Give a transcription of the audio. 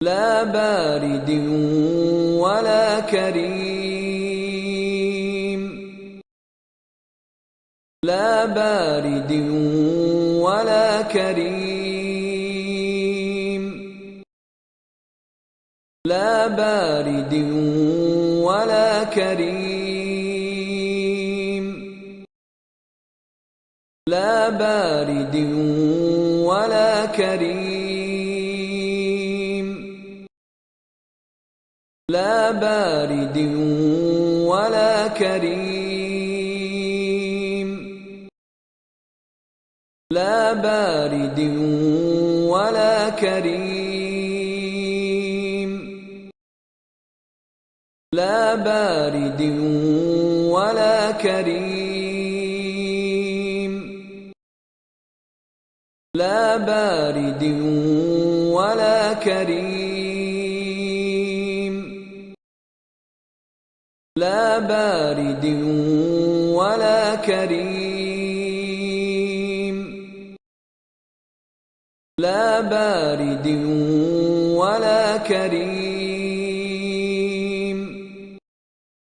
لا بارد ولا كريم لا بارد ولا كريم لا بارد ولا كريم لا بارد ولا كريم لا بارد ولا كريم لا بارد ولا كريم لا بارد ولا كريم لا بارد ولا كريم لا بارد ولا كريم لا بارد ولا كريم